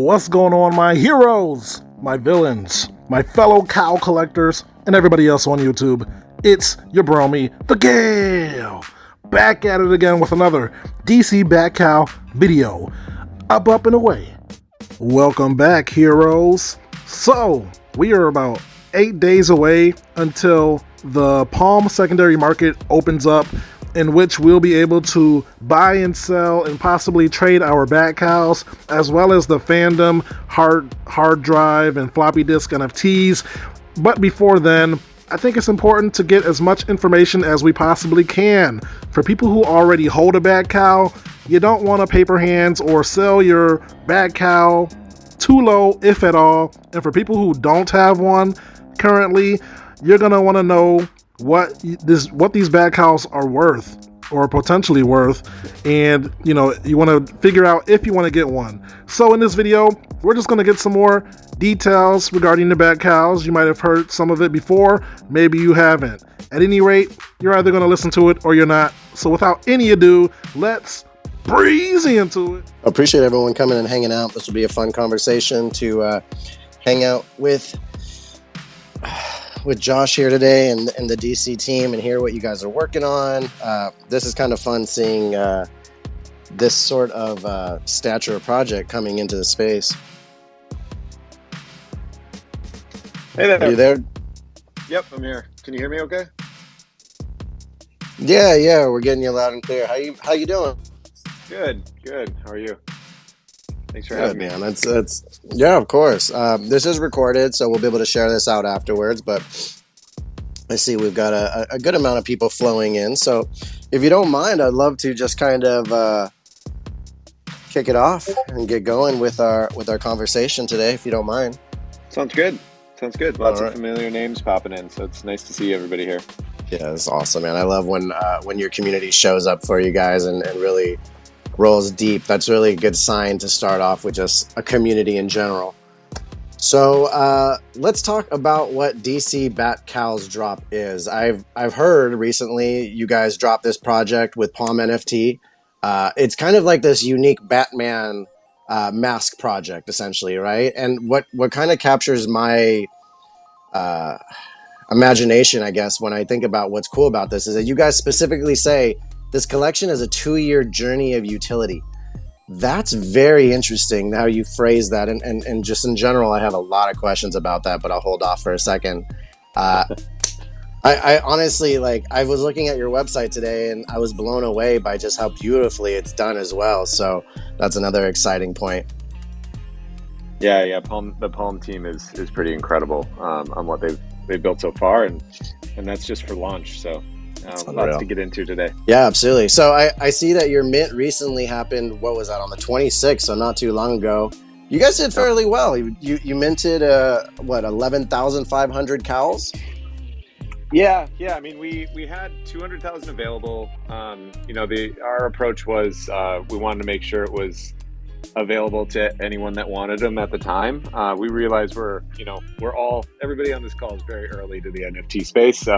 What's going on, my heroes, my villains, my fellow cow collectors, and everybody else on YouTube? It's your bromie, the Gale, back at it again with another DC Bat Cowl video. Up and away. Welcome back, heroes. So, we are about 8 days away until the Palm secondary market opens up, in which we'll be able to buy and sell and possibly trade our Bat Cowls, as well as the fandom hard drive and floppy disk NFTs. But before then, I think it's important to get as much information as we possibly can. For people who already hold a Bat Cowl, you don't want to paper hands or sell your Bat Cowl too low, if at all. And for people who don't have one currently, you're going to want to know what these Bat Cowls are worth, or potentially worth, and you want to figure out if you want to get one. So in this video, we're just going to get some more details regarding the Bat Cowls. You might have heard some of it before, maybe you haven't. At any rate, you're either going to listen to it or you're not. So without any ado, let's breeze into it. Appreciate everyone coming and hanging out. This will be a fun conversation to hang out with Josh here today and the DC team and hear what you guys are working on. This is kind of fun seeing this sort of stature project coming into the space. Hey there. Are you there? Yep, I'm here. Can you hear me okay? Yeah, we're getting you loud and clear. How you doing? Good. How are you? Thanks for Good, having me. man. That's yeah, of course. This is recorded, so we'll be able to share this out afterwards. But I see we've got a good amount of people flowing in. So if you don't mind, I'd love to just kind of kick it off and get going with our conversation today, if you don't mind. Sounds good. Lots of familiar names popping in, so it's nice to see everybody here. Yeah, it's awesome, man. I love when your community shows up for you guys and really rolls deep. That's really a good sign to start off with just a community in general. So let's talk about what DC Bat Cowls drop is. I've heard recently you guys dropped this project with Palm NFT. It's kind of like this unique Batman mask project, essentially, right? And what kind of captures my imagination, I guess, when I think about what's cool about this is that you guys specifically say this collection is a 2-year journey of utility. That's very interesting how you phrase that. And just in general, I have a lot of questions about that, but I'll hold off for a second. I honestly, I was looking at your website today and I was blown away by just how beautifully it's done as well. So that's another exciting point. Yeah. The Palm team is pretty incredible on what they've built so far, and that's just for launch. So lots to get into today. Yeah, absolutely. So I see that your mint recently happened. What was that, on the 26th? So not too long ago. You guys did fairly well. You minted 11,500 cowls. Yeah. I mean, we had 200,000 available. Our approach was we wanted to make sure it was available to anyone that wanted them at the time. We realized everybody on this call is very early to the NFT space.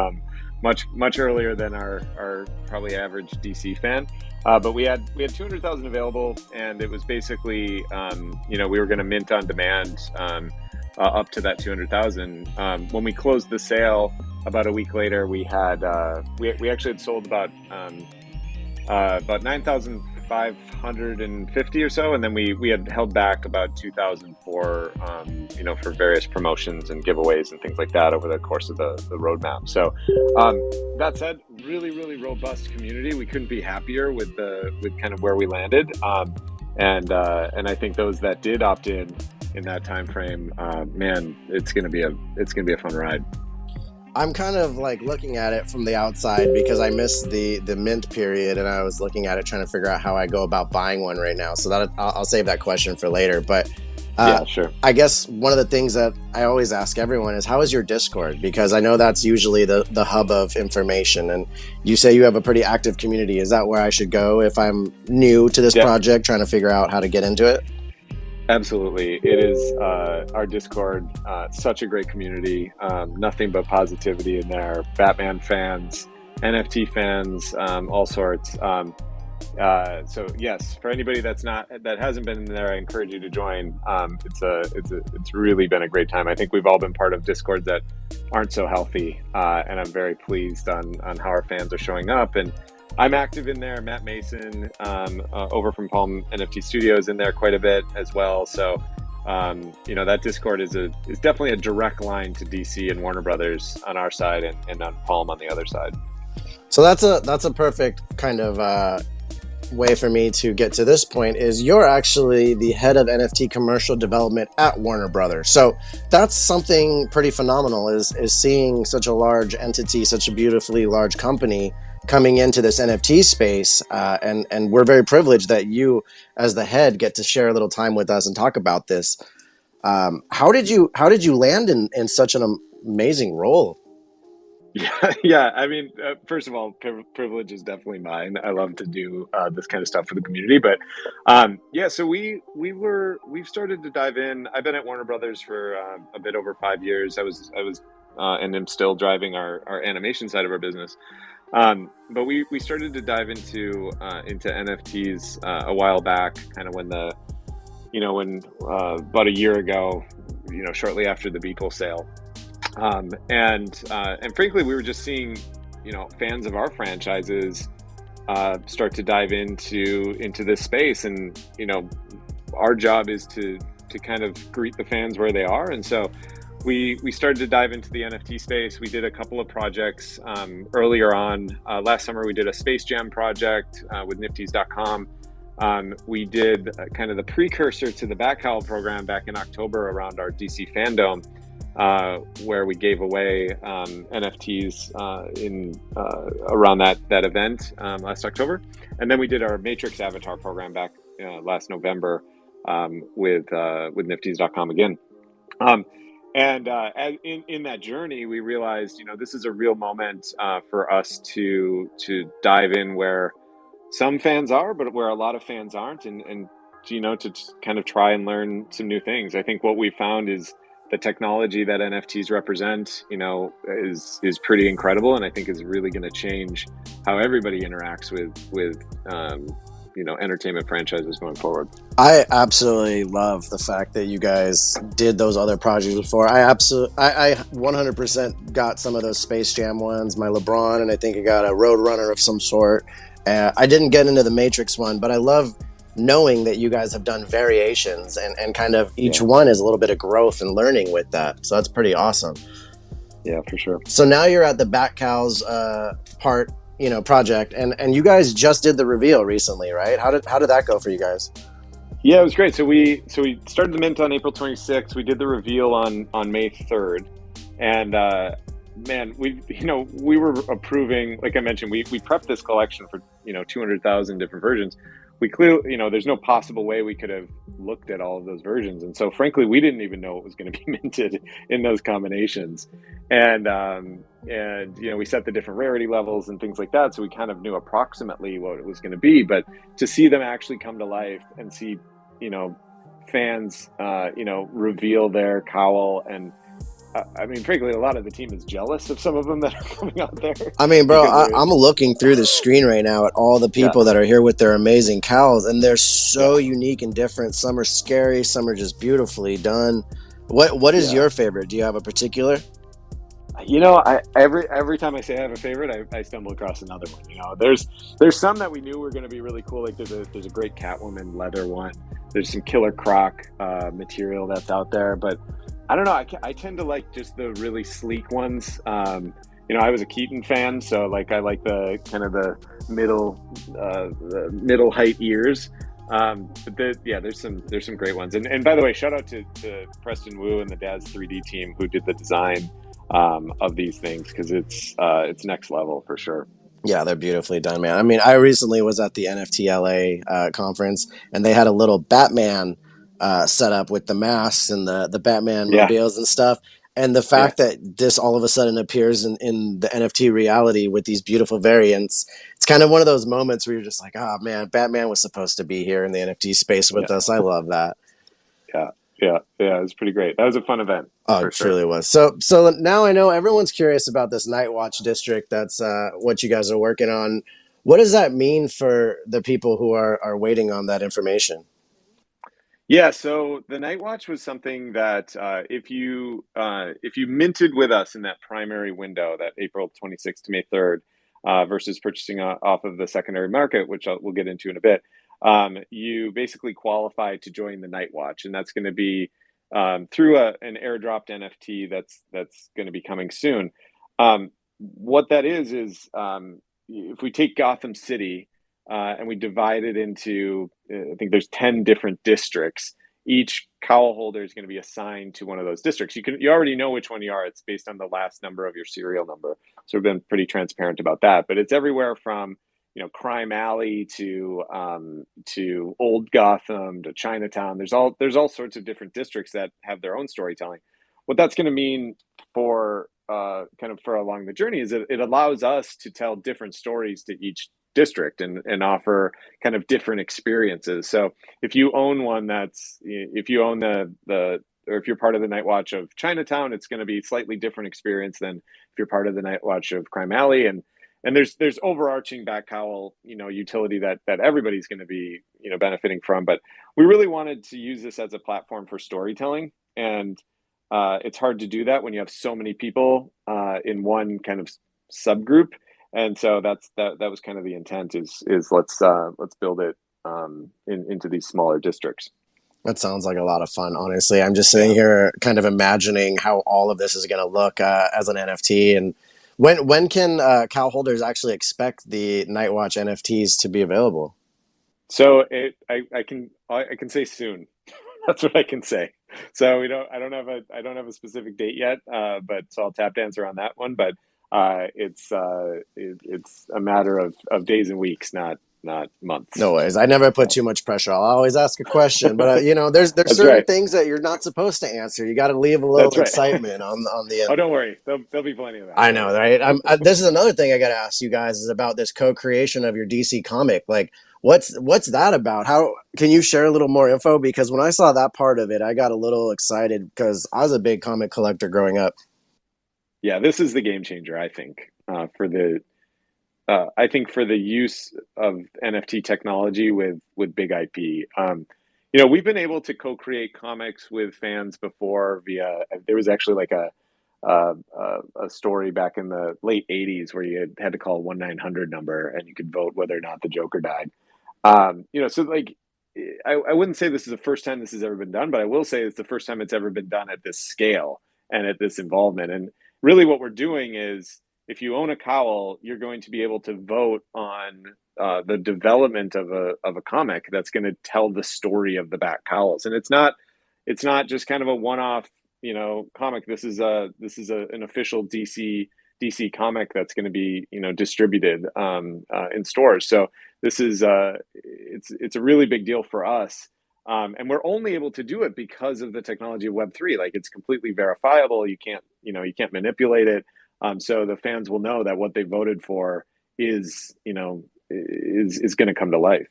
Much earlier than our probably average DC fan. But we had 200,000 available, and it was basically we were going to mint on demand up to that 200,000. When we closed the sale about a week later, we had we actually had sold about 9,550 or so, and then we had held back about 2,000 for various promotions and giveaways and things like that over the course of the roadmap. So that said, really robust community. We couldn't be happier with kind of where we landed, and I think those that did opt in that time frame, man, it's gonna be a fun ride. I'm kind of looking at it from the outside because I missed the mint period, and I was looking at it trying to figure out how I go about buying one right now. So that I'll save that question for later. But yeah, sure. I guess one of the things that I always ask everyone is, how is your Discord? Because I know that's usually the hub of information, and you say you have a pretty active community. Is that where I should go if I'm new to this project, trying to figure out how to get into it? Absolutely. It is our Discord, such a great community, nothing but positivity in there. Batman fans, NFT fans, all sorts. So yes, for anybody that hasn't been there, I encourage you to join. It's really been a great time. I think we've all been part of Discords that aren't so healthy, and I'm very pleased on how our fans are showing up. And I'm active in there. Matt Mason, over from Palm NFT Studios, in there quite a bit as well. So that Discord is definitely a direct line to DC and Warner Brothers on our side, and on Palm on the other side. So that's a perfect kind of way for me to get to this point. Is you're actually the head of NFT commercial development at Warner Brothers. So that's something pretty phenomenal, is seeing such a large entity, such a beautifully large company coming into this NFT space, and we're very privileged that you, as the head, get to share a little time with us and talk about this. How did you land in such an amazing role? Yeah. I mean, first of all, privilege is definitely mine. I love to do this kind of stuff for the community. But so we've started to dive in. I've been at Warner Brothers for a bit over 5 years. I was and am still driving our animation side of our business. But we started to dive into NFTs a while back, kind of when about a year ago, shortly after the Beeple sale. And frankly, we were just seeing, fans of our franchises start to dive into this space, and our job is to kind of greet the fans where they are. And so we started to dive into the NFT space. We did a couple of projects earlier on. Last summer, we did a Space Jam project with Nfts.com. We did kind of the precursor to the Batcowl program back in October around our DC fandom, where we gave away NFTs around that event last October. And then we did our Matrix Avatar program back last November with Nfts.com again. And in that journey, we realized, this is a real moment for us to dive in where some fans are, but where a lot of fans aren't, and to kind of try and learn some new things. I think what we found is the technology that NFTs represent, is pretty incredible, and I think is really going to change how everybody interacts with entertainment franchises going forward. I absolutely love the fact that you guys did those other projects before. I 100% got some of those Space Jam ones, my LeBron, and I think I got a Roadrunner of some sort. I didn't get into the Matrix one, but I love knowing that you guys have done variations, and kind of each one is a little bit of growth and learning with that. So that's pretty awesome. Yeah, for sure. So now you're at the Bat Cowls project, and you guys just did the reveal recently, right? How did that go for you guys? Yeah, it was great. So we started the mint on April 26th. We did the reveal on May 3rd, and man, we were approving, like I mentioned, we prepped this collection for 200,000 different versions. We clearly, there's no possible way we could have looked at all of those versions. And so frankly, we didn't even know it was going to be minted in those combinations. And we set the different rarity levels and things like that. So we kind of knew approximately what it was going to be, but to see them actually come to life and see, fans, reveal their cowl, and I mean, frankly, a lot of the team is jealous of some of them that are coming out there. I mean, bro, I'm looking through the screen right now at all the people that are here with their amazing cowls, and they're so unique and different. Some are scary, some are just beautifully done. What is your favorite? Do you have a particular? Every time I say I have a favorite, I stumble across another one. There's some that we knew were going to be really cool. Like there's a great Catwoman leather one. There's some Killer Croc material that's out there, but I don't know. I tend to like just the really sleek ones. I was a Keaton fan, so like I like the kind of the middle height ears. But there's some great ones. And by the way, shout out to Preston Wu and the Daz 3D team who did the design of these things, because it's next level for sure. Yeah, they're beautifully done, man. I mean, I recently was at the NFT LA conference, and they had a little Batman set up with the masks and the Batman mobiles and stuff. And the fact that this all of a sudden appears in the NFT reality with these beautiful variants, it's kind of one of those moments where you're just like, oh man, Batman was supposed to be here in the NFT space with us. I love that. Yeah, it was pretty great. That was a fun event. Oh, it truly was. So now I know everyone's curious about this Night Watch district. That's what you guys are working on. What does that mean for the people who are waiting on that information? Yeah, so the Night Watch was something that if you minted with us in that primary window, that April 26th to May 3rd, versus purchasing off of the secondary market, which we'll get into in a bit, you basically qualify to join the Night Watch, and that's going to be through an airdropped NFT that's going to be coming soon. What that is if we take Gotham City and we divide it into, I think there's 10 different districts. Each cowl holder is going to be assigned to one of those districts. You already know which one you are. It's based on the last number of your serial number. So we've been pretty transparent about that. But it's everywhere from Crime Alley to Old Gotham to Chinatown. There's all sorts of different districts that have their own storytelling. What that's going to mean for kind of for along the journey is that it allows us to tell different stories to each district and offer kind of different experiences. So if you own if you own or if you're part of the Night Watch of Chinatown, it's going to be a slightly different experience than if you're part of the Night Watch of Crime Alley. And there's overarching Batcowl, utility that everybody's going to be, benefiting from. But we really wanted to use this as a platform for storytelling. And it's hard to do that when you have so many people in one kind of subgroup. And so that was kind of the intent is let's build it into these smaller districts. That sounds like a lot of fun, honestly. I'm just sitting here kind of imagining how all of this is going to look as an NFT. And when can cow holders actually expect the Night Watch NFTs to be available? So I can say soon. That's what I can say. So I don't have a specific date yet, but so I'll tap dance around that one. But it's a matter of days and weeks, not months. No worries. I never put too much pressure. I'll always ask a question, but there's That's certain right. things that you're not supposed to answer. You got to leave a little That's right. excitement on the end. Oh, don't worry. There'll be plenty of that. I know, right? This is another thing I got to ask you guys is about this co-creation of your DC comic. Like, what's that about? How can you share a little more info? Because when I saw that part of it, I got a little excited because I was a big comic collector growing up. Yeah, this is the game changer, I think, for the use of NFT technology with big IP. We've been able to co-create comics with fans before via. There was actually like a story back in the late '80s where you had to call a 1-900 number and you could vote whether or not the Joker died. So like I wouldn't say this is the first time this has ever been done, but I will say it's the first time it's ever been done at this scale and at this involvement. And really, what we're doing is, if you own a cowl, you're going to be able to vote on the development of a comic that's going to tell the story of the Bat Cowls. And it's not just kind of a one-off, comic. This is an official DC comic that's going to be distributed in stores. So this is it's a really big deal for us. And we're only able to do it because of the technology of Web3. Like, it's completely verifiable. You can't manipulate it. So the fans will know that what they voted for is going to come to life.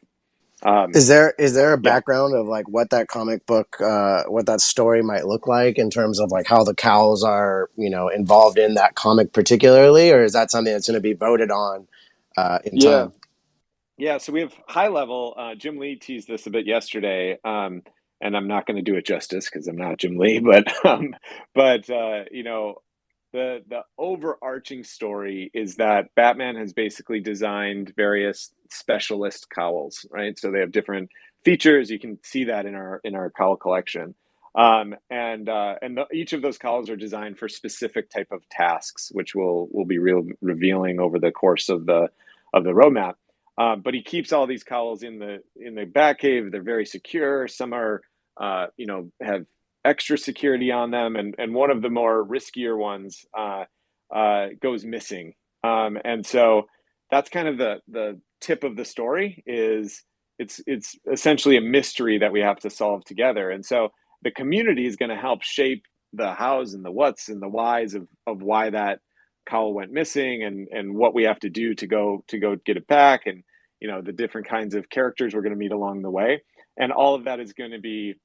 Is there a Yeah. background of like what that comic book, what that story might look like in terms of like how the cows are, involved in that comic particularly, or is that something that's going to be voted on in Yeah. time? Yeah. So we have high level. Jim Lee teased this a bit yesterday, and I'm not going to do it justice because I'm not Jim Lee, but the overarching story is that Batman has basically designed various specialist cowls, right? So they have different features. You can see that in our cowl collection. Each of those cowls are designed for specific type of tasks, which will be revealing over the course of the roadmap. But he keeps all these cowls in the Batcave. They're very secure. Some are, have extra security on them, and one of the more riskier ones goes missing. And so that's kind of the tip of the story. Is it's essentially a mystery that we have to solve together. And so the community is going to help shape the hows and the whats and the whys of why that cowl went missing, and what we have to do to go get it back, and the different kinds of characters we're going to meet along the way. And all of that is going to be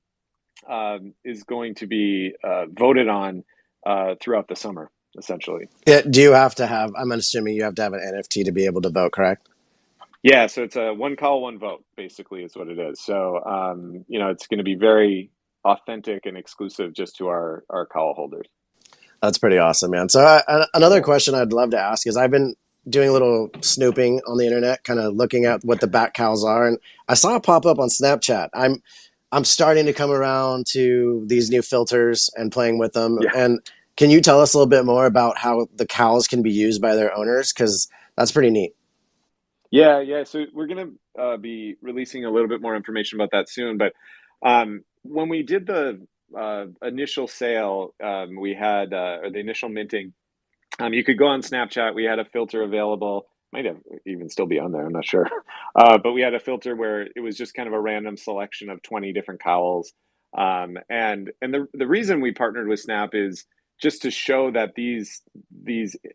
voted on throughout the summer, essentially. Yeah, do you have to have? I'm assuming you have to have an NFT to be able to vote, correct? Yeah, so it's a one call, one vote, basically, is what it is. So, it's going to be very authentic and exclusive just to our call holders. That's pretty awesome, man. So another question I'd love to ask is I've been doing a little snooping on the internet, kind of looking at what the Bat Cowls are, and I saw it pop up on Snapchat. I'm starting to come around to these new filters and playing with them. Yeah. And can you tell us a little bit more about how the cows can be used by their owners? Because that's pretty neat. Yeah. So we're going to be releasing a little bit more information about that soon. But when we did the initial sale, we had, or the initial minting, you could go on Snapchat. We had a filter available. Might have even still be on there. I'm not sure. But we had a filter where it was just kind of a random selection of 20 different cowls. And the reason we partnered with Snap is just to show that these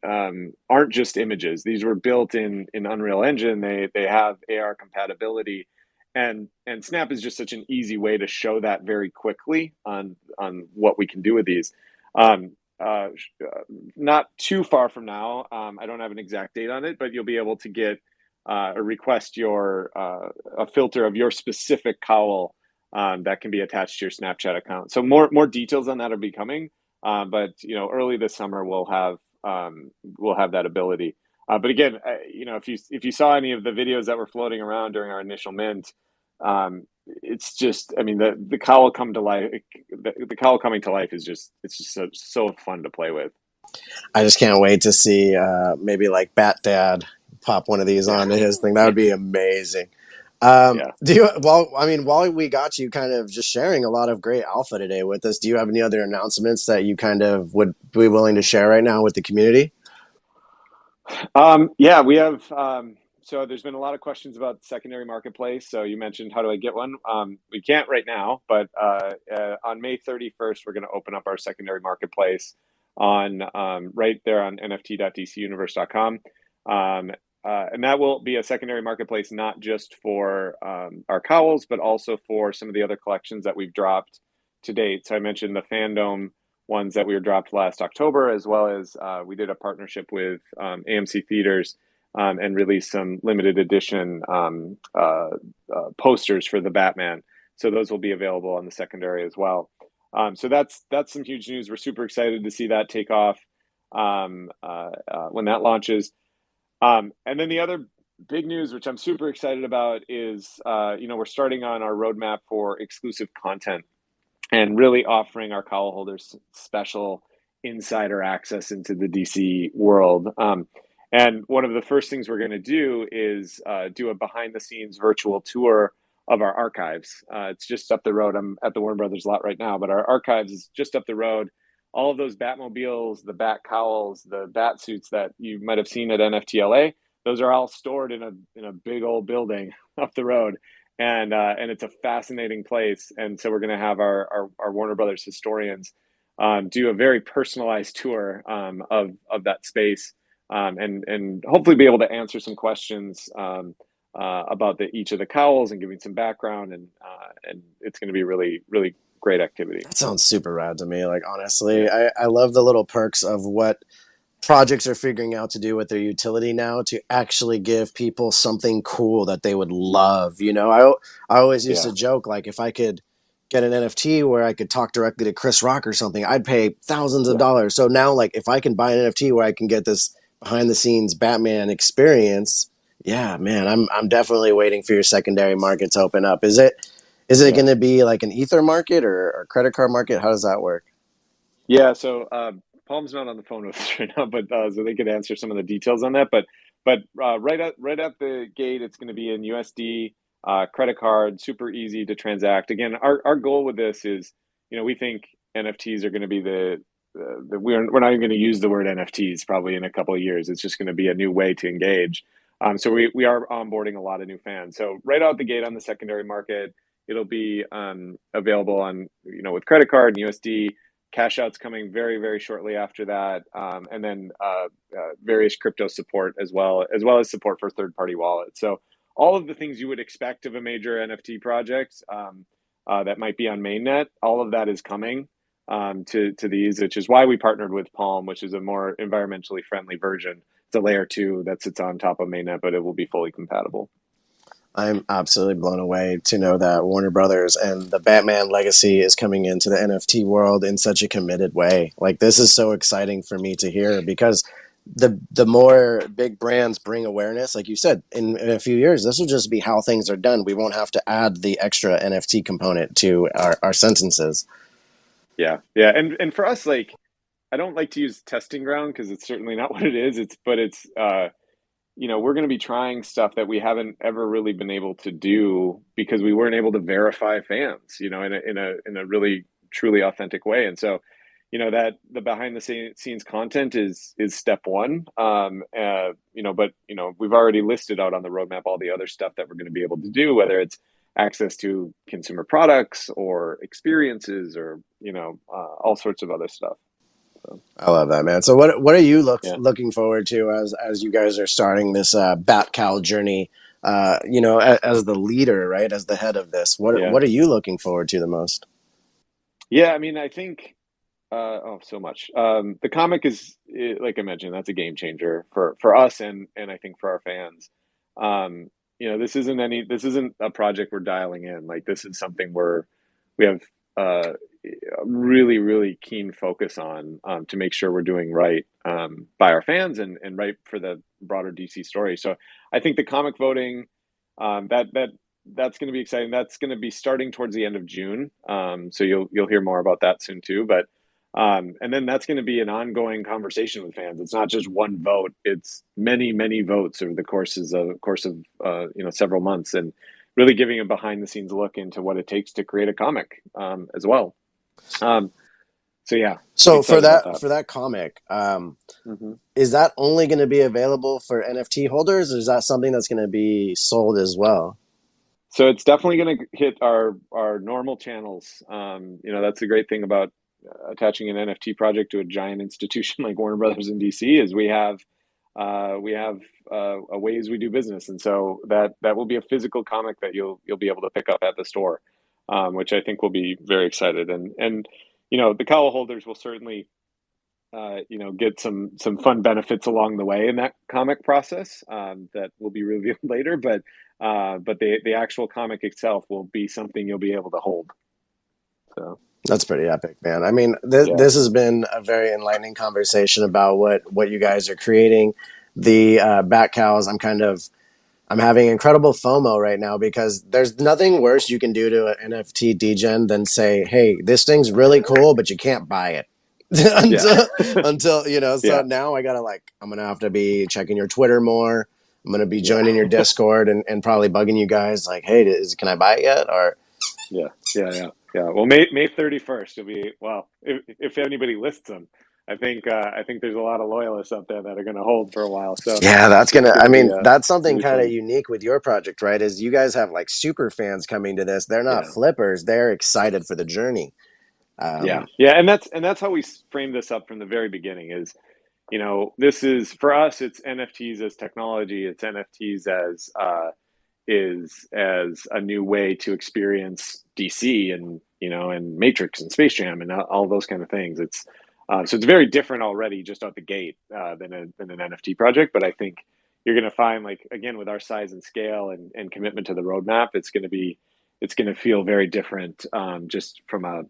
aren't just images. These were built in Unreal Engine. They have AR compatibility, and Snap is just such an easy way to show that very quickly on what we can do with these. Um, uh, Not too far from now, I don't have an exact date on it, but you'll be able to get or request your a filter of your specific cowl that can be attached to your Snapchat account. So more details on that are becoming, but early this summer we'll have that ability. But again, if you saw any of the videos that were floating around during our initial mint, it's just, I mean, the cowl come to life. The cowl coming to life is just so fun to play with. I just can't wait to see maybe like Bat Dad pop one of these Yeah, onto his thing. That would be amazing. yeah. Do you? Well, I mean, while we got you kind of just sharing a lot of great alpha today with us, do you have any other announcements that you kind of would be willing to share right now with the community? Yeah, we have. So there's been a lot of questions about secondary marketplace. So you mentioned, how do I get one? We can't right now, but on May 31st, we're going to open up our secondary marketplace on right there on nft.dcuniverse.com. And that will be a secondary marketplace not just for our cowls, but also for some of the other collections that we've dropped to date. So I mentioned the fandom ones that we were dropped last October, as well as we did a partnership with AMC Theaters and released some limited edition posters for the Batman. So those will be available on the secondary as well. So that's some huge news. We're super excited to see that take off when that launches. And then the other big news, which I'm super excited about, is we're starting on our roadmap for exclusive content and really offering our cowl holders special insider access into the DC world. And one of the first things we're going to do is do a behind the scenes virtual tour of our archives. It's just up the road. I'm at the Warner Brothers lot right now, but our archives is just up the road. All of those Batmobiles, the Bat Cowls, the Bat suits that you might have seen at NFTLA, those are all stored in a big old building up the road, and it's a fascinating place. And so we're going to have our Warner Brothers historians do a very personalized tour of that space, and hopefully be able to answer some questions about each of the cowls and giving some background, and it's going to be really really great activity. That sounds super rad to me. Like, honestly, Yeah, I love the little perks of what projects are figuring out to do with their utility now to actually give people something cool that they would love. I always used yeah, to joke, like, if I could get an NFT where I could talk directly to Chris Rock or something, I'd pay thousands of yeah. dollars. So now, like, if I can buy an NFT where I can get this behind the scenes Batman experience, yeah, man, I'm definitely waiting for your secondary market to open up. Is it Yeah. going to be like an ether market or credit card market? How does that work? Yeah, so Palm's not on the phone with us right now, but so they could answer some of the details on that. But right at the gate, it's going to be in USD, credit card, super easy to transact. Again, our goal with this is, we think NFTs are going to be we're not even going to use the word NFTs probably in a couple of years. It's just going to be a new way to engage. So we are onboarding a lot of new fans. So right out the gate on the secondary market, it'll be available on with credit card and USD. Cash out's coming very, very shortly after that, and then various crypto support as well as support for third-party wallets. So all of the things you would expect of a major NFT project that might be on mainnet, all of that is coming to these, which is why we partnered with Palm, which is a more environmentally friendly version. It's a layer 2 that sits on top of mainnet, but it will be fully compatible. I'm absolutely blown away to know that Warner Brothers and the Batman legacy is coming into the NFT world in such a committed way. Like, this is so exciting for me to hear, because the more big brands bring awareness, like you said, in a few years, this will just be how things are done. We won't have to add the extra NFT component to our sentences. Yeah, yeah, and for us, like, I don't like to use testing ground because it's certainly not what it is. It's we're going to be trying stuff that we haven't ever really been able to do because we weren't able to verify fans, in a really truly authentic way. And so, that the behind the scenes content is step one. But we've already listed out on the roadmap all the other stuff that we're going to be able to do, whether it's access to consumer products or experiences or all sorts of other stuff. So, I love that, man. So what are you yeah. looking forward to as you guys are starting this Bat Cowl journey? As the leader, right, as the head of this, Yeah. what are you looking forward to the most? Yeah. I mean, I think, so much. The comic like I mentioned, that's a game changer for us and I think for our fans. This isn't a project we're dialing in. Like, this is something we have a really, really keen focus on, to make sure we're doing right, by our fans and right for the broader DC story. So I think the comic voting, that's going to be exciting. That's going to be starting towards the end of June. So you'll hear more about that soon too. But and then that's going to be an ongoing conversation with fans. It's not just one vote; it's many, many votes over the course of several months, and really giving a behind the scenes look into what it takes to create a comic, as well. Um, so yeah, I'm So excited about that. for that comic, Hmm. is that only going to be available for NFT holders, or is that something that's going to be sold as well? So it's definitely going to hit our normal channels. That's the great thing about attaching an NFT project to a giant institution like Warner Brothers in DC is we have ways we do business, and so that will be a physical comic that you'll be able to pick up at the store, which I think will be very excited. And the cowl holders will certainly get some fun benefits along the way in that comic process, that will be revealed later. But the actual comic itself will be something you'll be able to hold. So That's pretty epic, man. I mean, yeah, this has been a very enlightening conversation about what you guys are creating. The Bat Cows, I'm having incredible FOMO right now, because there's nothing worse you can do to an NFT degen than say, "Hey, this thing's really cool, but you can't buy it." yeah, until so yeah, now I'm gonna have to be checking your Twitter more. I'm gonna be yeah, joining your Discord and probably bugging you guys like, "Hey, can I buy it yet?" Or yeah, yeah. Well, May 31st will be, well, if anybody lists them. I think there's a lot of loyalists out there that are going to hold for a while. So yeah, it's going I to be mean, that's it's going something to be kind of fun. unique with your project, right? Is you guys have like super fans coming to this. They're not Yeah. flippers. They're excited for the journey. Yeah, Um, yeah, and that's how we framed this up from the very beginning. Is this is for us. It's NFTs as technology. It's NFTs as a new way to experience DC and Matrix and Space Jam and all those kind of things. So it's very different already just out the gate, than an NFT project. But I think you're going to find, like, again, with our size and scale and commitment to the roadmap, it's going to feel very different, just from a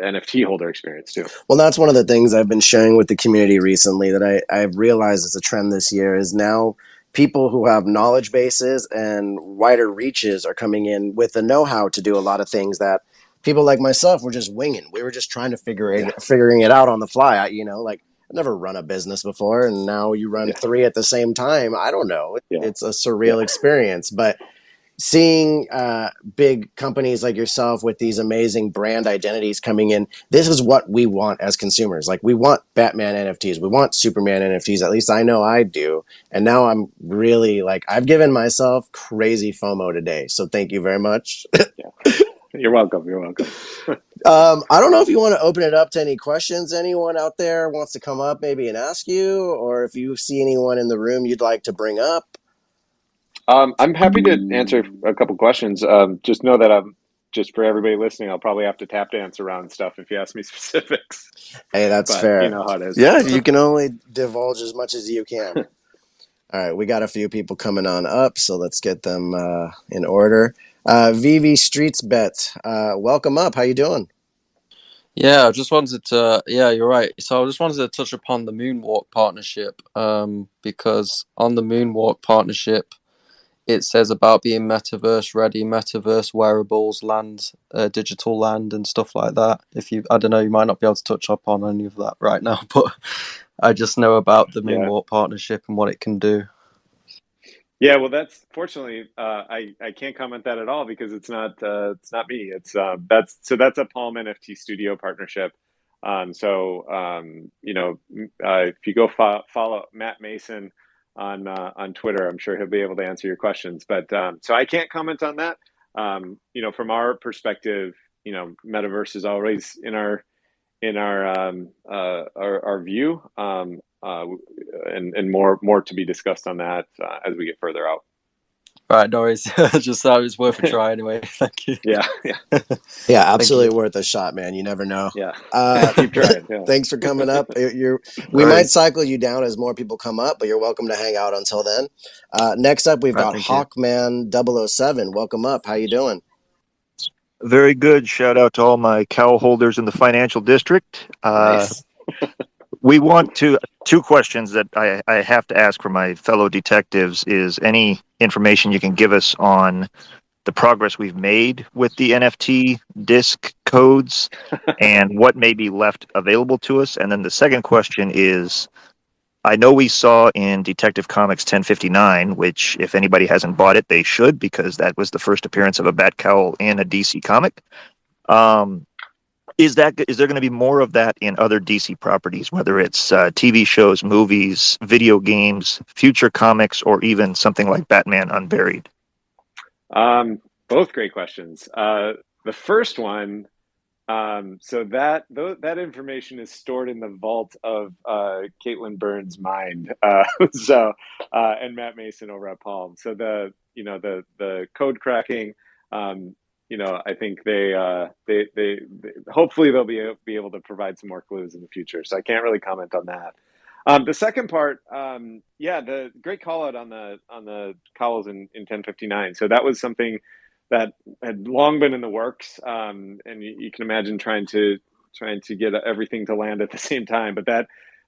NFT holder experience too. well, that's one of the things I've been sharing with the community recently that I've realized is a trend this year is now people who have knowledge bases and wider reaches are coming in with the know-how to do a lot of things that people like myself were just winging. We were just trying to Yeah, figuring it out on the fly. Like I've never run a business before, and now you run yeah, three at the same time. I don't know. yeah, It's a yeah, surreal experience, but seeing big companies like yourself with these amazing brand identities coming in, this is what we want as consumers. Like, we want Batman NFTs, we want Superman NFTs. At least I know I do. And now I'm really like, I've given myself crazy FOMO today. So thank you very much. yeah. You're welcome. You're welcome. I don't know if you want to open it up to any questions anyone out there wants to come up maybe and ask you, or if you see anyone in the room you'd like to bring up. I'm happy to answer a couple questions. Just know that I'm just for everybody listening. I'll probably have to tap dance around stuff if you ask me specifics, Hey, that's but you fair. know how it is. Yeah, you can only divulge as much as you can. All right, we got a few people coming on up, so let's get them in order. VV Streets Bet, welcome up. How you doing? Yeah, I just wanted to. Yeah, you're right. So I just wanted to touch upon the Moonwalk partnership, because on the Moonwalk partnership, it says about being metaverse ready, metaverse wearables, land, digital land, and stuff like that. If you, I don't know, you might not be able to touch upon any of that right now, but I just know about the Yeah. Moonwalk partnership and what it can do. Yeah, well, that's fortunately I can't comment that at all because it's not me. It's that's a Palm NFT Studio partnership. If you go follow Matt Mason on Twitter, I'm sure he'll be able to answer your questions. But so I can't comment on that. From our perspective, metaverse is always in our view. And more to be discussed on that as we get further out. Right, no worries. Just thought it was worth a try anyway. Thank you. Yeah. Yeah, absolutely worth a shot, man. You never know. Yeah. Keep trying. Yeah. Thanks for coming up. We Right. might cycle you down as more people come up, but you're welcome to hang out until then. Next up, we've got Hawkman007. Welcome up. How you doing? Very good. Shout out to all my cow holders in the financial district. Nice. We want two questions that I have to ask for my fellow detectives is any information you can give us on the progress we've made with the NFT disc codes and what may be left available to us. And then the second question is, I know we saw in Detective Comics 1059, which if anybody hasn't bought it, they should, because that was the first appearance of a Bat Cowl in a DC comic. Is there going to be more of that in other DC properties, whether it's TV shows, movies, video games, future comics, or even something like Batman Unburied? Both great questions. The first one, so that information is stored in the vault of Caitlin Burns' mind. And Matt Mason over at Palm. So the code cracking. I think they hopefully they'll be able to provide some more clues in the future. So I can't really comment on that. The second part, the great call out on the cowls in 1059. So that was something that had long been in the works, and you can imagine trying to get everything to land at the same time. But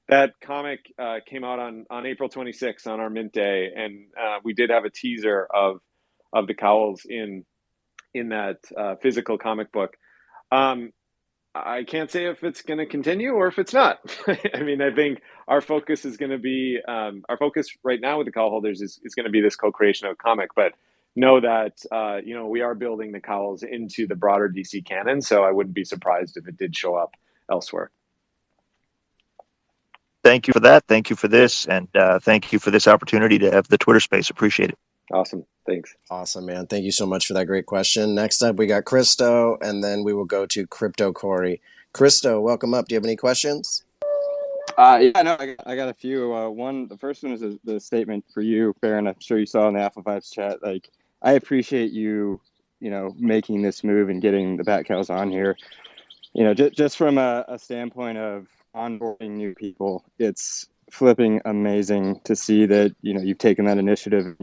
that comic came out on April 26th on our mint day, and we did have a teaser of the cowls in that physical comic book. I can't say if it's going to continue or if it's not. I mean, I think our focus is going to be our focus right now with the cowl holders is going to be this co-creation of a comic, but know that we are building the cowls into the broader DC canon, so I wouldn't be surprised if it did show up elsewhere. Thank you for that. Thank you for this, and thank you for this opportunity to have the Twitter space. Appreciate it. Awesome. Thanks. Awesome, man. Thank you so much for that great question. Next up, we got Christo, and then we will go to Crypto Corey. Christo, welcome up. Do you have any questions? I got a few. The first one is the statement for you, Baron. I'm sure you saw in the Alpha Vibes chat. Like, I appreciate you, making this move and getting the Bat Cowls on here. Just from a standpoint of onboarding new people, it's flipping amazing to see that you've taken that initiative.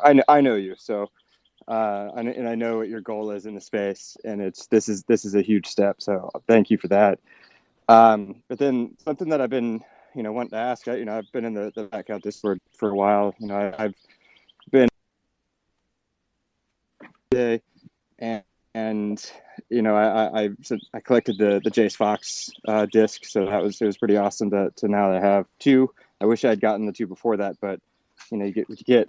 I know you, so and I know what your goal is in the space, and this is a huge step. So thank you for that. But then something that I've been wanting to ask. I've been in the Batcowl Discord for a while. I've been and I collected the Jace Fox disc, so it was pretty awesome to now that I have two. I wish I had gotten the two before that, but you get what you get.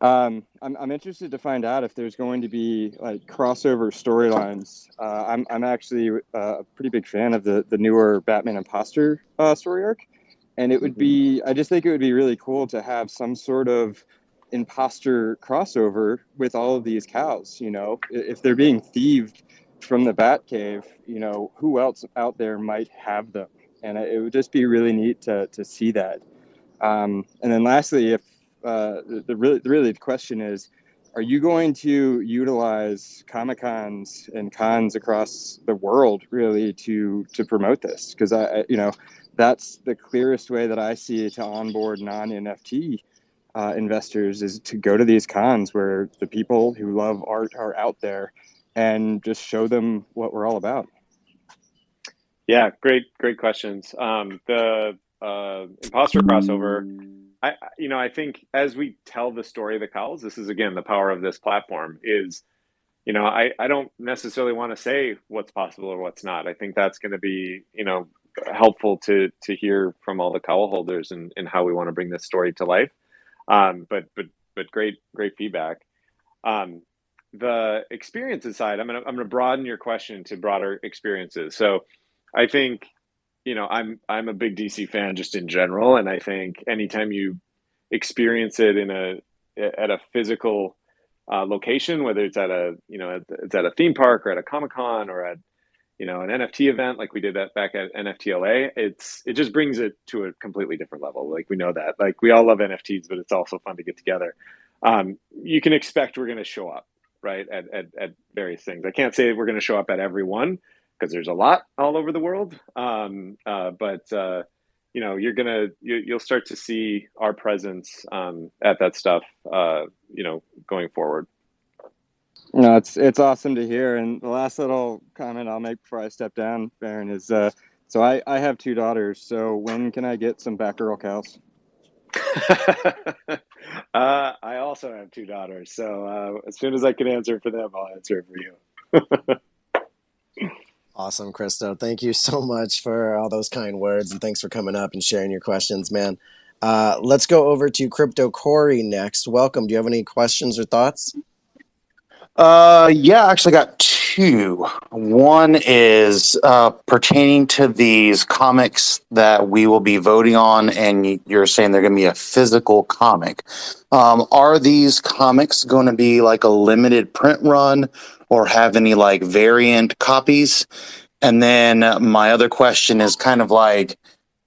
I'm interested to find out if there's going to be like crossover storylines. I'm actually a pretty big fan of the newer Batman Imposter story arc, and it would be. I just think it would be really cool to have some sort of imposter crossover with all of these cows. If they're being thieved from the Batcave, who else out there might have them? And it would just be really neat to see that. And then lastly, if the question is, are you going to utilize Comic-Cons and cons across the world really to promote this? Because that's the clearest way that I see to onboard non-NFT investors is to go to these cons where the people who love art are out there and just show them what we're all about. Yeah, great questions. The imposter crossover, I think as we tell the story of the Cowls, this is again the power of this platform is, I don't necessarily want to say what's possible or what's not. I think that's going to be, helpful to hear from all the Cowl holders and how we want to bring this story to life. But great feedback. The experiences side, I'm gonna broaden your question to broader experiences. So I think, I'm a big DC fan just in general, and I think anytime you experience it at a physical location, whether it's at it's at a theme park or at a Comic-Con or at an NFT event like we did that back at NFTLA, it just brings it to a completely different level. Like we know that, like we all love NFTs, but it's also fun to get together. You can expect we're going to show up, right, at various things. I can't say we're going to show up at every one because there's a lot all over the world. But you'll start to see our presence at that stuff, going forward. No, it's awesome to hear. And the last little comment I'll make before I step down, Baron, is so I have 2 daughters. So when can I get some Batgirl cows? I also have 2 daughters, so as soon as I can answer for them, I'll answer for you. Awesome, Christo. Thank you so much for all those kind words, and thanks for coming up and sharing your questions, man. Let's go over to Crypto Corey next. Welcome. Do you have any questions or thoughts? Yeah, I actually got 2. One is pertaining to these comics that we will be voting on, and you're saying they're going to be a physical comic. Are these comics going to be like a limited print run or have any like variant copies? And then my other question is kind of like,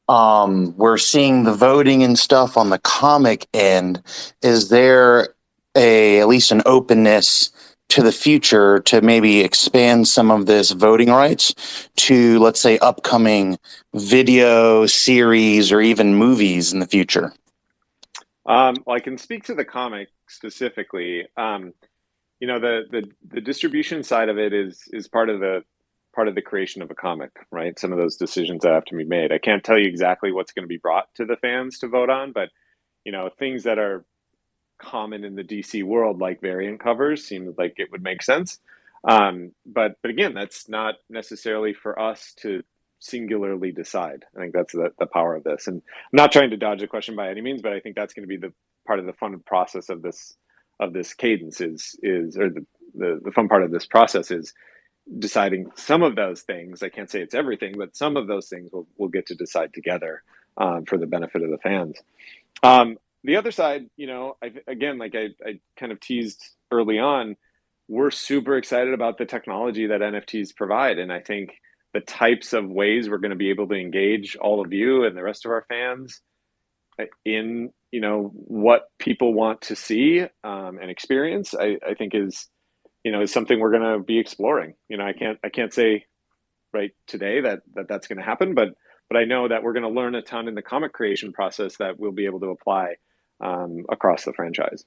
we're seeing the voting and stuff on the comic end. Is there at least an openness to the future to maybe expand some of this voting rights to, let's say, upcoming video series or even movies in the future? Well, I can speak to the comic specifically. The distribution side of it is part of the creation of a comic, right? Some of those decisions that have to be made. I can't tell you exactly what's going to be brought to the fans to vote on, but things that are common in the DC world, like variant covers, seemed like it would make sense. But again, that's not necessarily for us to singularly decide. I think that's the power of this. And I'm not trying to dodge the question by any means, but I think that's going to be the part of the fun process of this cadence or the fun part of this process is deciding some of those things. I can't say it's everything, but some of those things we'll get to decide together for the benefit of the fans. The other side, I kind of teased early on, we're super excited about the technology that NFTs provide. And I think the types of ways we're going to be able to engage all of you and the rest of our fans in, what people want to see and experience, I think is something we're going to be exploring. I can't say right today that's going to happen, but I know that we're going to learn a ton in the comic creation process that we'll be able to apply across the franchise.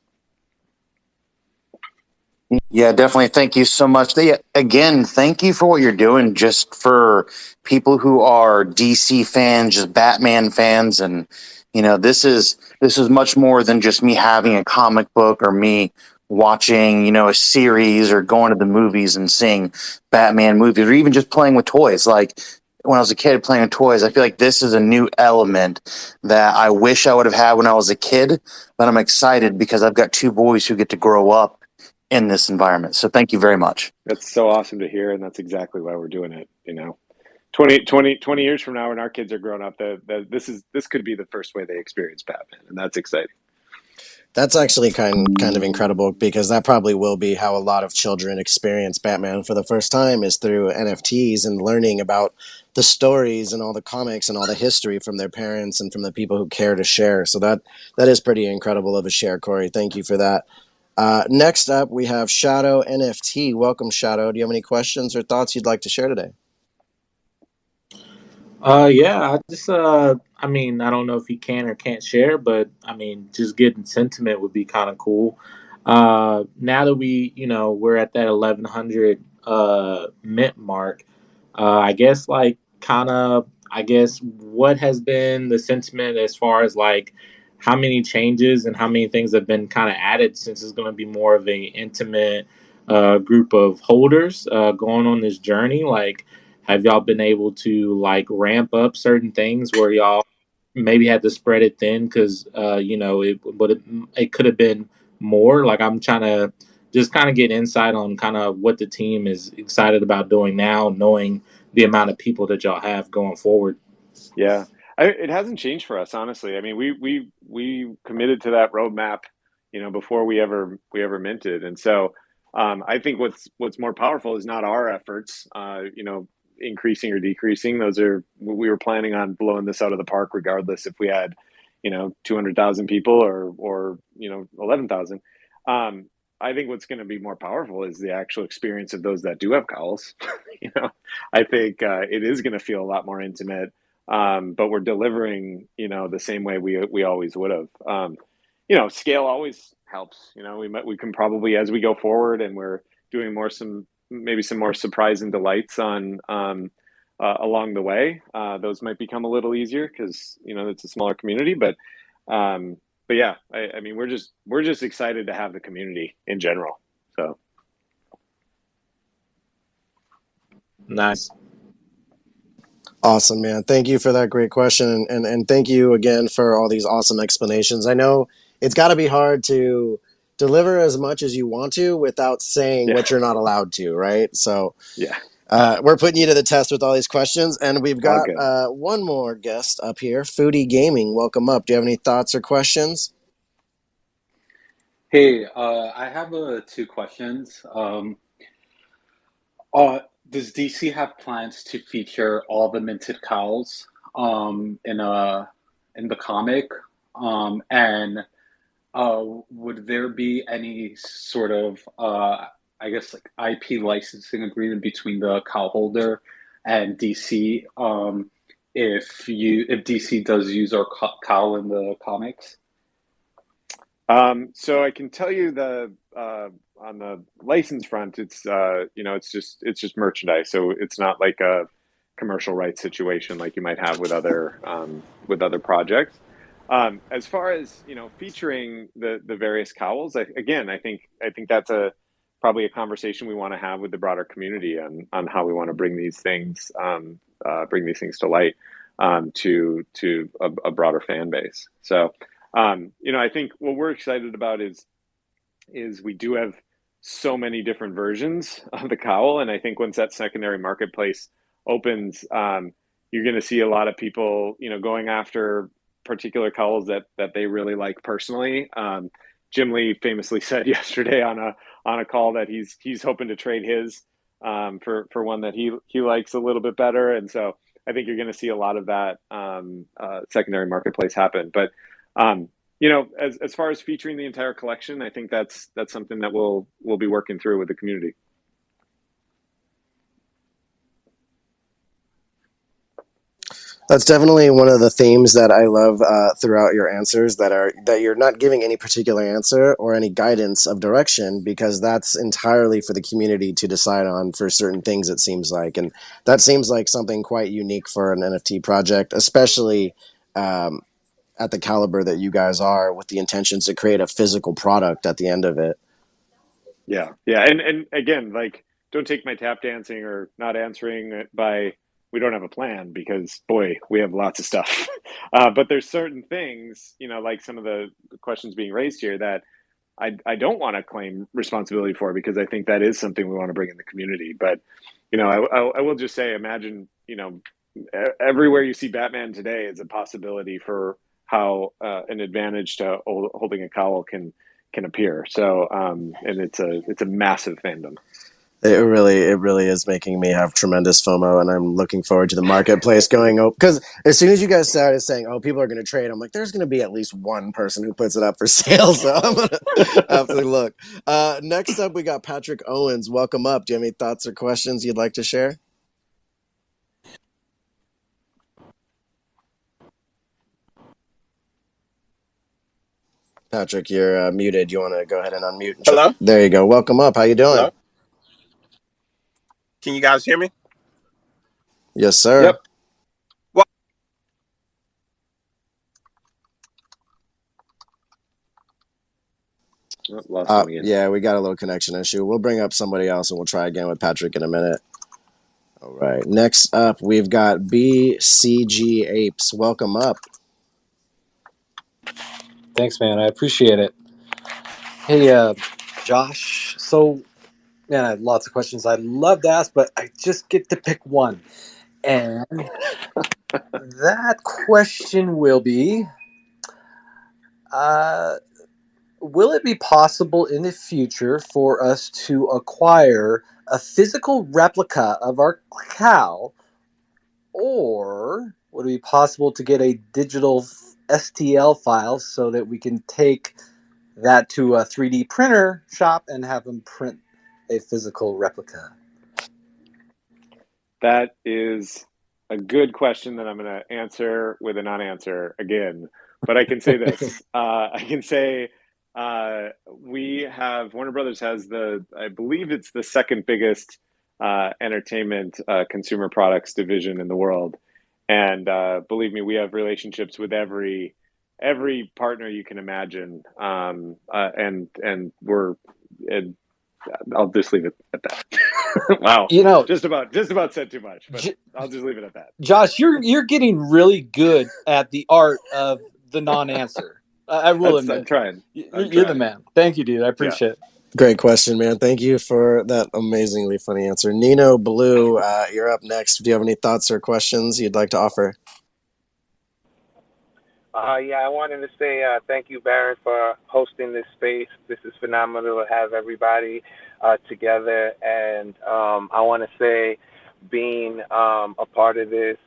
Yeah, definitely. Thank you so much. Again, thank you for what you're doing just for people who are DC fans, just Batman fans. And, this is much more than just me having a comic book or me watching, a series or going to the movies and seeing Batman movies or even just playing with toys. Like when I was a kid playing with toys, I feel like this is a new element that I wish I would have had when I was a kid, but I'm excited because I've got 2 boys who get to grow up in this environment. So thank you very much. That's so awesome to hear. And that's exactly why we're doing it. 20 years from now, when our kids are grown up, this could be the first way they experience Batman. And that's exciting. That's actually kind of incredible because that probably will be how a lot of children experience Batman for the first time is through NFTs and learning about the stories and all the comics and all the history from their parents and from the people who care to share. So that is pretty incredible of a share, Corey. Thank you for that. Next up, we have Shadow NFT. Welcome, Shadow. Do you have any questions or thoughts you'd like to share today? Yeah, I just I mean, I don't know if he can or can't share, but I mean, just getting sentiment would be kind of cool. Now that we're at that 1100 mint mark, I guess like kind of, I guess what has been the sentiment as far as like how many changes and how many things have been kind of added since it's going to be more of a intimate group of holders going on this journey. Like, have y'all been able to like ramp up certain things where y'all maybe had to spread it thin because it could have been more? Like, I'm trying to just kind of get insight on kind of what the team is excited about doing now, knowing the amount of people that y'all have going forward. Yeah, it hasn't changed for us, honestly. I mean, we committed to that roadmap, before we ever minted, and so I think what's more powerful is not our efforts, increasing or decreasing. We were planning on blowing this out of the park, regardless if we had, 200,000 people or 11,000. I think what's going to be more powerful is the actual experience of those that do have cowls. I think it is going to feel a lot more intimate, but we're delivering, the same way we always would have. Scale always helps. We can probably, as we go forward and we're doing maybe some more surprise and delights on along the way. Those might become a little easier because it's a smaller community, but yeah, I mean, we're just excited to have the community in general. So Nice. Awesome, man. Thank you for that great question. And thank you again for all these awesome explanations. I know it's got to be hard to deliver as much as you want to without saying what you're not allowed to, right? So yeah, we're putting you to the test with all these questions. And we've all got good. one more guest up here, Foodie Gaming. Welcome up. Do you have any thoughts or questions? Hey, I have two questions. Does DC have plans to feature all the minted cows in the comic? And would there be any sort of I guess like IP licensing agreement between the cow holder and DC if DC does use our cow in the comics? So I can tell you on the license front, it's just merchandise. So it's not like a commercial rights situation like you might have with other projects. As far as featuring the various cowls, I think that's probably a conversation we want to have with the broader community on how we want to bring these things to light to a broader fan base. So. I think what we're excited about is we do have so many different versions of the cowl, and I think once that secondary marketplace opens, you're going to see a lot of people, going after particular cowls that they really like personally. Jim Lee famously said yesterday on a call that he's hoping to trade his for one that he likes a little bit better, and so I think you're going to see a lot of that secondary marketplace happen, but. As far as featuring the entire collection, I think that's something that we'll be working through with the community. That's definitely one of the themes that I love throughout your answers, that you're not giving any particular answer or any guidance of direction, because that's entirely for the community to decide on for certain things, it seems like. And that seems like something quite unique for an NFT project, especially at the caliber that you guys are, with the intentions to create a physical product at the end of it. Yeah. And again, like, don't take my tap dancing or not answering by we don't have a plan, because boy, we have lots of stuff. But there's certain things, like some of the questions being raised here that I don't want to claim responsibility for, because I think that is something we want to bring in the community. But, I will just say, imagine, everywhere you see Batman today is a possibility for how an advantage to holding a cowl can appear. So, and it's a massive fandom. It really is making me have tremendous FOMO, and I'm looking forward to the marketplace going up. Because as soon as you guys started saying, "Oh, people are going to trade," I'm like, "There's going to be at least one person who puts it up for sale." So I'm going to have to look. Next up, we got Patrick Owens. Welcome up. Do you have any thoughts or questions you'd like to share? Patrick, you're muted. You want to go ahead and unmute? Hello? There you go. Welcome up. How you doing? Hello? Can you guys hear me? Yes, sir. Yep. Lost him again. Yeah, we got a little connection issue. We'll bring up somebody else and we'll try again with Patrick in a minute. All right. Next up, we've got BCG Apes. Welcome up. Thanks, man. I appreciate it. Hey, Josh. So, man, I have lots of questions I'd love to ask, but I just get to pick one. And that question will be, will it be possible in the future for us to acquire a physical replica of our cow, or would it be possible to get a digital STL file so that we can take that to a 3D printer shop and have them print a physical replica? That is a good question that I'm going to answer with a non-answer again. But I can say this. I can say we have, Warner Brothers has I believe it's the second biggest entertainment consumer products division in the world. And believe me, we have relationships with every partner you can imagine. And we're, I'll just leave it at that. Wow, just about said too much, but I'll just leave it at that. Josh, you're getting really good at the art of the non-answer. I will admit. I'm trying. You're the man. Thank you, dude. I appreciate it. Great question, man. Thank you for that amazingly funny answer. Nino Blue, you're up next. Do you have any thoughts or questions you'd like to offer? Yeah, I wanted to say thank you, Baron, for hosting this space. This is phenomenal to have everybody together. And I want to say being a part of this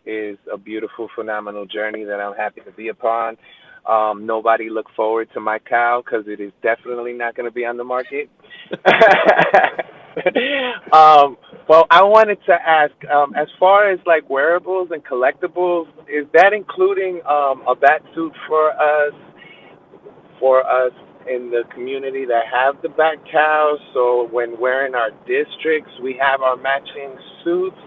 is a beautiful, phenomenal journey that I'm happy to be upon. Nobody look forward to my cow because it is definitely not going to be on the market. Well, I wanted to ask, as far as like wearables and collectibles, is that including a bat suit for us in the community that have the Bat Cowls? So when we're in our districts, we have our matching suits.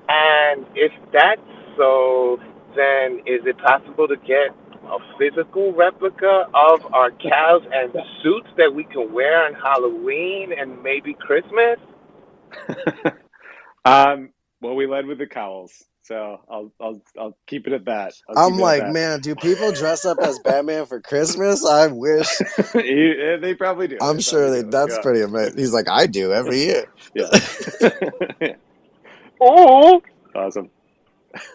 And if that's so, then is it possible to get a physical replica of our cows and suits that we can wear on Halloween and maybe Christmas? Well, we led with the Cowls, so I'll keep it at that. I'm like, man, do people dress up as Batman for Christmas? I wish. They probably do. I'm sure that's pretty amazing. He's like, I do every year. Yeah. Oh, awesome.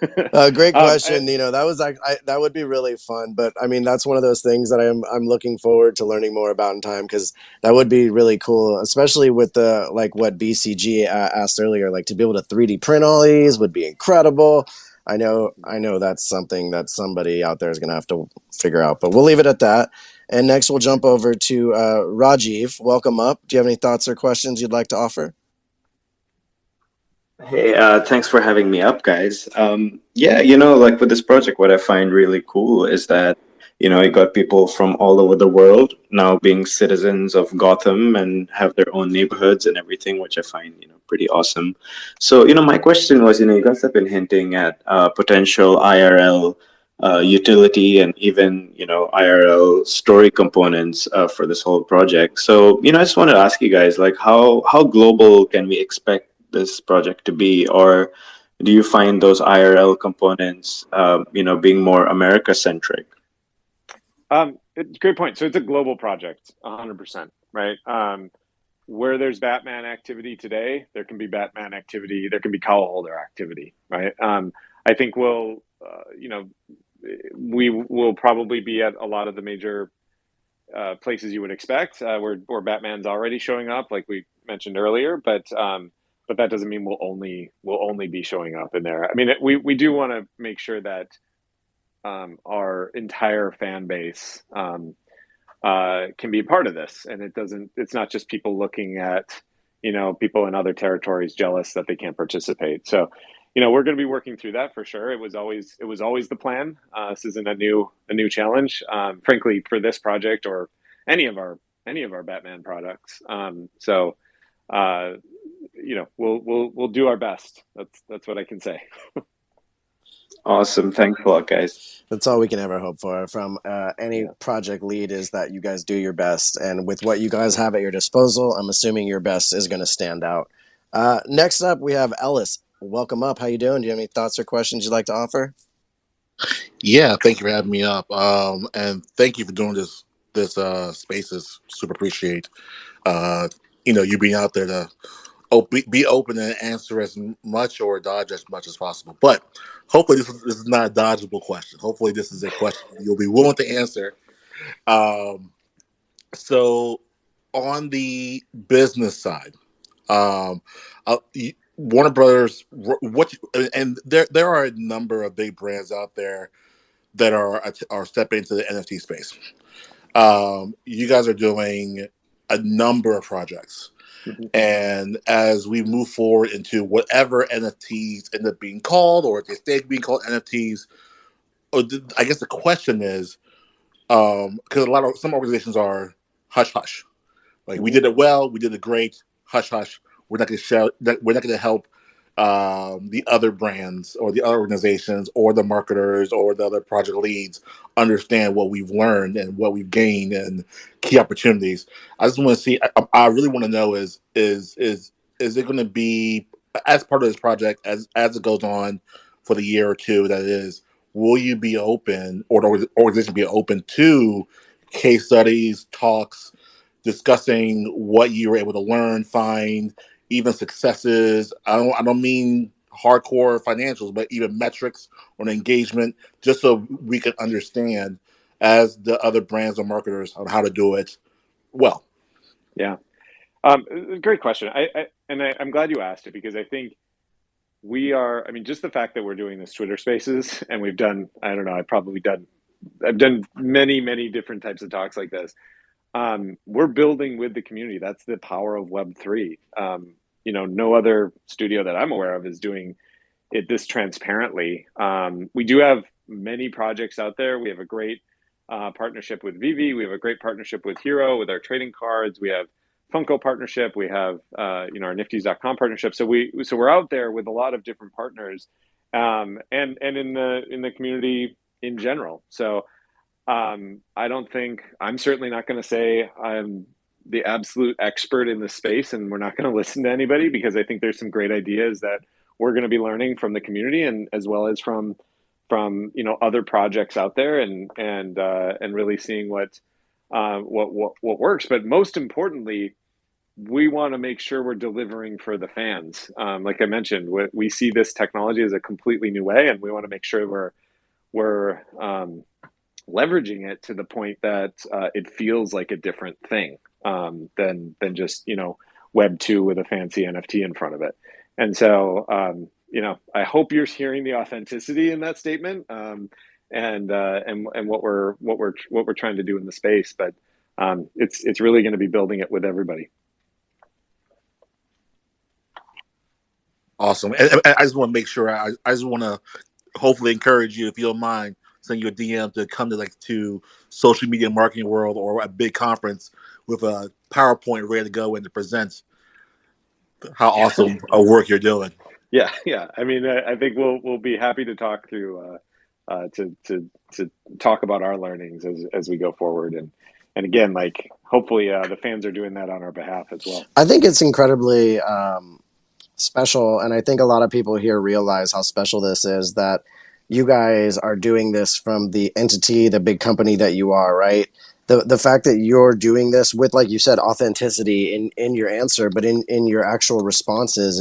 Great question. That would be really fun. But I mean, that's one of those things that I'm looking forward to learning more about in time, because that would be really cool, especially with the like what BCG asked earlier. Like to be able to 3D print all these would be incredible. I know that's something that somebody out there is going to have to figure out. But we'll leave it at that. And next, we'll jump over to Rajiv. Welcome up. Do you have any thoughts or questions you'd like to offer? Hey, thanks for having me up, guys. Yeah, like with this project, what I find really cool is that, you got people from all over the world now being citizens of Gotham and have their own neighborhoods and everything, which I find, pretty awesome. So, my question was, you guys have been hinting at potential IRL utility and even, IRL story components for this whole project. So, I just wanted to ask you guys, like, how global can we expect this project to be, or do you find those IRL components, being more America centric? Great point. So it's a global project, 100%, right? Where there's Batman activity today, there can be Batman activity, there can be cowl holder activity, right? I think we will probably be at a lot of the major places you would expect, where Batman's already showing up, like we mentioned earlier, but that doesn't mean we'll only be showing up in there. I mean, we do want to make sure that our entire fan base can be a part of this, and it's not just people looking at people in other territories jealous that they can't participate. So we're going to be working through that for sure. It was always the plan. This isn't a new challenge, frankly, for this project or any of our Batman products. So we'll do our best. That's what I can say. Awesome. Thanks a lot, guys. That's all we can ever hope for from any project lead, is that you guys do your best. And with what you guys have at your disposal, I'm assuming your best is going to stand out. Next up, we have Ellis. Welcome up. How you doing? Do you have any thoughts or questions you'd like to offer? Yeah, thank you for having me up. And thank you for doing this spaces. Super appreciate you being out there to be open and answer as much or dodge as much as possible. But hopefully this is not a dodgeable question. Hopefully this is a question you'll be willing to answer. So on the business side, um, Warner Brothers, and there are a number of big brands out there that are stepping into the NFT space. You guys are doing a number of projects. Mm-hmm. And as we move forward into whatever NFTs end up being called, or if they stay being called NFTs, I guess the question is, because some organizations are hush hush, like we did it well, we did it great, hush hush. We're not going to shout. We're not going to help the other brands or the other organizations or the marketers or the other project leads understand what we've learned and what we've gained and key opportunities. I just want to see. I really want to know is it going to be, as part of this project, as it goes on for the year or two that it is, will you be open, or the organization be open to case studies, talks, discussing what you were able to learn, find, even successes? I don't mean hardcore financials, but even metrics on engagement, just so we can understand as the other brands or marketers on how to do it well. Yeah. Great question. I'm glad you asked it, because I think just the fact that we're doing this Twitter Spaces, and we've done, I don't know, I've done many, many different types of talks like this. We're building with the community. That's the power of Web3. No other studio that I'm aware of is doing it this transparently. We do have many projects out there. We have a great partnership with Vivi. We have a great partnership with Hero with our trading cards. We have Funko partnership. We have our Nfts.com partnership. So we're out there with a lot of different partners, and in the community in general. So I'm certainly not going to say I'm the absolute expert in the space, and we're not going to listen to anybody, because I think there's some great ideas that we're going to be learning from the community, and as well as from other projects out there, and really seeing what works. But most importantly, we want to make sure we're delivering for the fans. Like I mentioned, we see this technology as a completely new way, and we want to make sure we're leveraging it to the point that it feels like a different thing than just Web 2 with a fancy NFT in front of it. And so I hope you're hearing the authenticity in that statement, and what we're trying to do in the space. But it's really going to be building it with everybody. Awesome. And I just want to make sure, I just want to hopefully encourage you, if you don't mind, send you a DM to come to social media marketing world or a big conference with a PowerPoint ready to go and to present how awesome a work you're doing. Yeah. I mean, I think we'll be happy to talk through to talk about our learnings as we go forward, and again, like, hopefully the fans are doing that on our behalf as well. I think it's incredibly special, and I think a lot of people here realize how special this is, that you guys are doing this from the entity, the big company that you are, right? The fact that you're doing this with, like you said, authenticity in your answer, but in your actual responses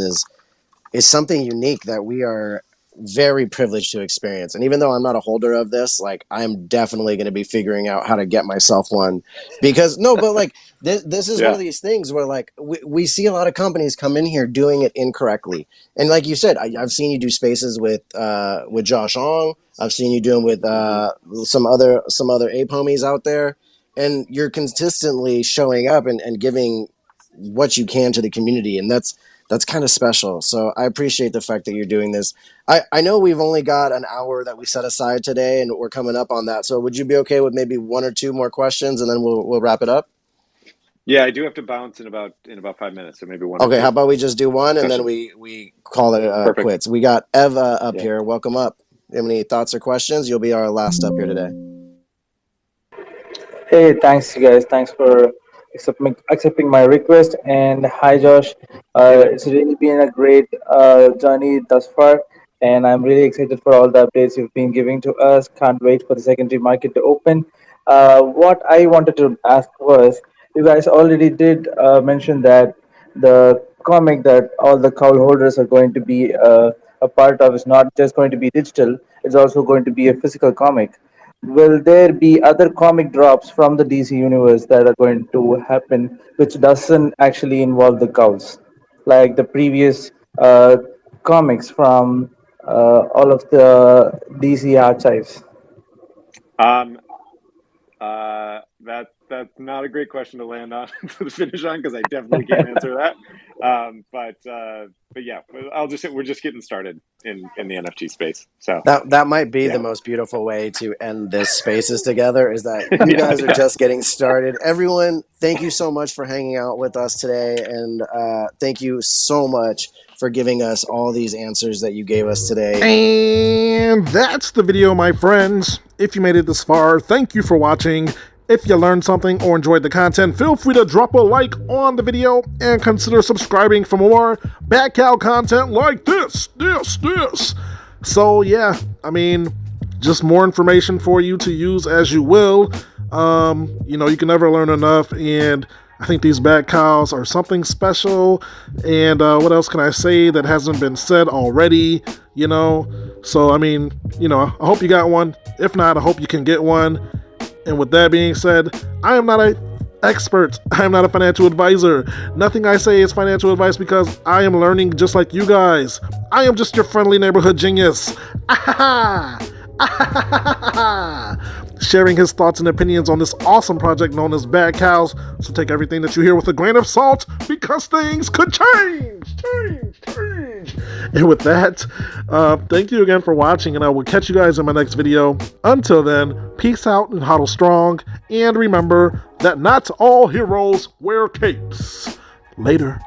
is something unique that we are very privileged to experience. And even though I'm not a holder of this, like, I'm definitely going to be figuring out how to get myself one, because this is one of these things where, like, we see a lot of companies come in here doing it incorrectly. And like you said, I've seen you do spaces with Josh Ong. I've seen you doing with some other ape homies out there, and you're consistently showing up and giving what you can to the community. And that's That's kind of special. So I appreciate the fact that you're doing this. I know we've only got an hour that we set aside today, and we're coming up on that. So would you be okay with maybe one or two more questions, and then we'll wrap it up? Yeah, I do have to bounce in about 5 minutes, so maybe one or Okay, two. how about we just do one, and then Questions. we call it Perfect. quits. We got Eva up Yeah. here. Welcome up. You have any thoughts or questions? You'll be our last up here today. Hey, thanks, you guys. Thanks for accepting my request. And hi, Josh. It's really been a great journey thus far, and I'm really excited for all the updates you've been giving to us. Can't wait for the secondary market to open. What I wanted to ask was, you guys already did mention that the comic that all the cowl holders are going to be a part of is not just going to be digital; it's also going to be a physical comic. Will there be other comic drops from the DC universe that are going to happen, which doesn't actually involve the cows, like the previous comics from all of the DC archives? Um, that's not a great question to land on to finish on because I definitely can't answer that. But yeah, I'll just say we're just getting started in the NFT space. So That might be the yeah, most beautiful way to end this spaces together, is that you yeah, guys are yeah. just getting started. Everyone, thank you so much for hanging out with us today, and thank you so much for giving us all these answers that you gave us today. And that's the video, my friends. If you made it this far, thank you for watching. If you learned something or enjoyed the content, feel free to drop a like on the video and consider subscribing for more Batcowl content like this. So yeah, I mean, just more information for you to use as you will. You can never learn enough, and I think these Bat Cowls are something special. And what else can I say that hasn't been said already? So I mean, I hope you got one. If not, I hope you can get one. And with that being said, I am not an expert. I am not a financial advisor. Nothing I say is financial advice because I am learning just like you guys. I am just your friendly neighborhood genius. Sharing his thoughts and opinions on this awesome project known as Bat Cowls. So take everything that you hear with a grain of salt because things could change. And with that, thank you again for watching, and I will catch you guys in my next video. Until then, peace out and hodl strong, and remember that not all heroes wear capes. Later.